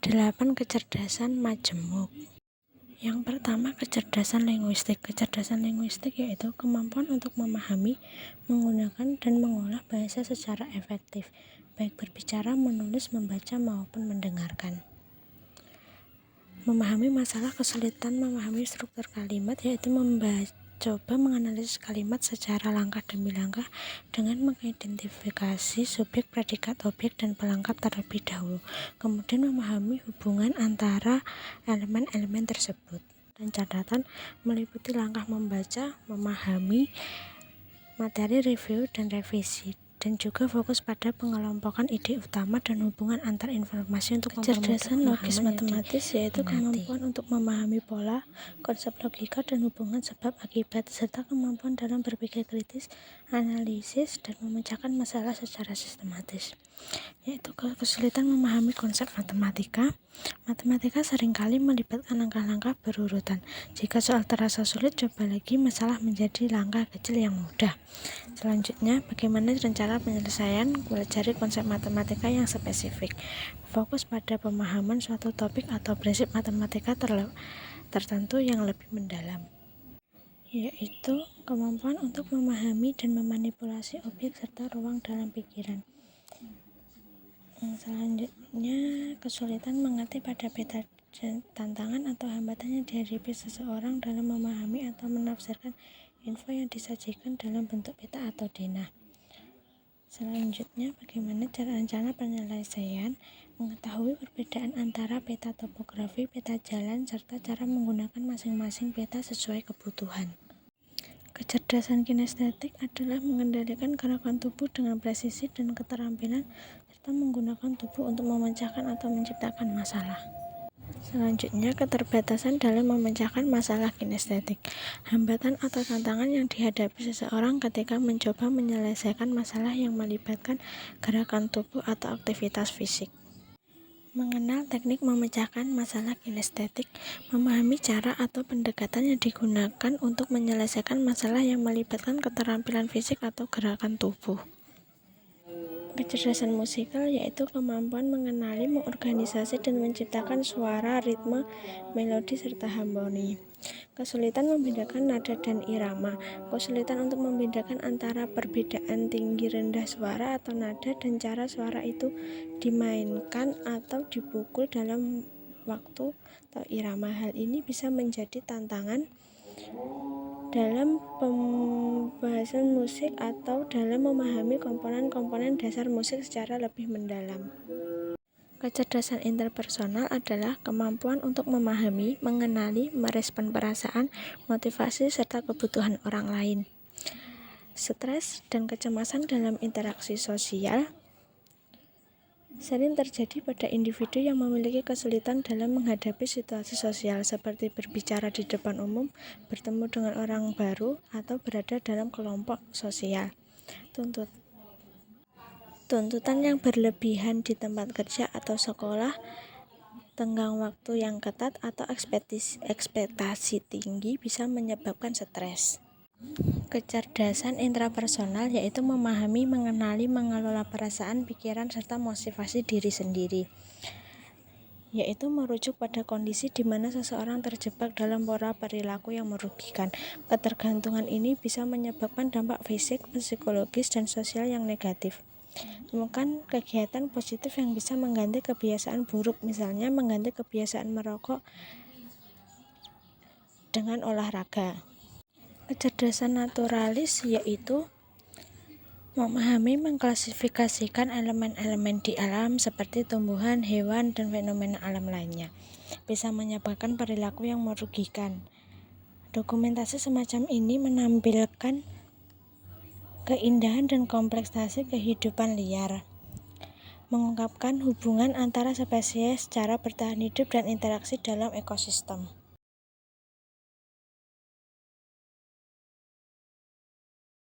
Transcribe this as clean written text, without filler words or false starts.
8 kecerdasan majemuk. Yang pertama, kecerdasan linguistik. Kecerdasan linguistik yaitu kemampuan untuk memahami, menggunakan, dan mengolah bahasa secara efektif, baik berbicara, menulis, membaca, maupun mendengarkan. Memahami masalah, kesulitan memahami struktur kalimat yaitu coba menganalisis kalimat secara langkah demi langkah dengan mengidentifikasi subjek, predikat, objek, dan pelengkap terlebih dahulu. Kemudian memahami hubungan antara elemen-elemen tersebut. Dan catatan meliputi langkah membaca, memahami materi, review, dan revisi. Dan juga fokus pada pengelompokan ide utama dan hubungan antar informasi untuk kecerdasan logis matematis yaitu kemampuan untuk memahami pola, konsep logika, dan hubungan sebab akibat, serta kemampuan dalam berpikir kritis, analisis, dan memecahkan masalah secara sistematis. Yaitu kesulitan memahami konsep matematika. Matematika seringkali melibatkan langkah-langkah berurutan. Jika soal terasa sulit, coba lagi masalah menjadi langkah kecil yang mudah. Selanjutnya, bagaimana rencana penyelesaian? Pelajari konsep matematika yang spesifik. Fokus pada pemahaman suatu topik atau prinsip matematika tertentu yang lebih mendalam, yaitu kemampuan untuk memahami dan memanipulasi objek serta ruang dalam pikiran. Selanjutnya, kesulitan mengerti pada peta tantangan atau hambatan yang dihadapi seseorang dalam memahami atau menafsirkan info yang disajikan dalam bentuk peta atau denah. Selanjutnya, bagaimana cara rencana penyelesaian? Mengetahui perbedaan antara peta topografi, peta jalan, serta cara menggunakan masing-masing peta sesuai kebutuhan. Kecerdasan kinestetik adalah mengendalikan gerakan tubuh dengan presisi dan keterampilan serta menggunakan tubuh untuk memecahkan atau menciptakan masalah. Selanjutnya, keterbatasan dalam memecahkan masalah kinestetik. Hambatan atau tantangan yang dihadapi seseorang ketika mencoba menyelesaikan masalah yang melibatkan gerakan tubuh atau aktivitas fisik. Mengenal teknik memecahkan masalah kinestetik, memahami cara atau pendekatan yang digunakan untuk menyelesaikan masalah yang melibatkan keterampilan fisik atau gerakan tubuh. Kecerdasan musikal yaitu kemampuan mengenali, mengorganisasi, dan menciptakan suara, ritme, melodi, serta harmoni. Kesulitan membedakan nada dan irama. Kesulitan untuk membedakan antara perbedaan tinggi rendah suara atau nada dan cara suara itu dimainkan atau dipukul dalam waktu atau irama. Hal ini bisa menjadi tantangan dalam pembahasan musik atau dalam memahami komponen-komponen dasar musik secara lebih mendalam. Kecerdasan interpersonal adalah kemampuan untuk memahami, mengenali, merespon perasaan, motivasi, serta kebutuhan orang lain. Stres dan kecemasan dalam interaksi sosial sering terjadi pada individu yang memiliki kesulitan dalam menghadapi situasi sosial seperti berbicara di depan umum, bertemu dengan orang baru, atau berada dalam kelompok sosial. Tuntutan yang berlebihan di tempat kerja atau sekolah, tenggang waktu yang ketat, atau ekspektasi tinggi bisa menyebabkan stres. Kecerdasan intrapersonal yaitu memahami, mengenali, mengelola perasaan, pikiran, serta motivasi diri sendiri, yaitu merujuk pada kondisi di mana seseorang terjebak dalam pola perilaku yang merugikan. Ketergantungan ini bisa menyebabkan dampak fisik, psikologis, dan sosial yang negatif. Temukan kegiatan positif yang bisa mengganti kebiasaan buruk, misalnya mengganti kebiasaan merokok dengan olahraga. Kecerdasan naturalis yaitu memahami, mengklasifikasikan elemen-elemen di alam seperti tumbuhan, hewan, dan fenomena alam lainnya. Bisa menyebabkan perilaku yang merugikan. Dokumentasi semacam ini menampilkan keindahan dan kompleksasi kehidupan liar, mengungkapkan hubungan antara spesies, cara bertahan hidup, dan interaksi dalam ekosistem.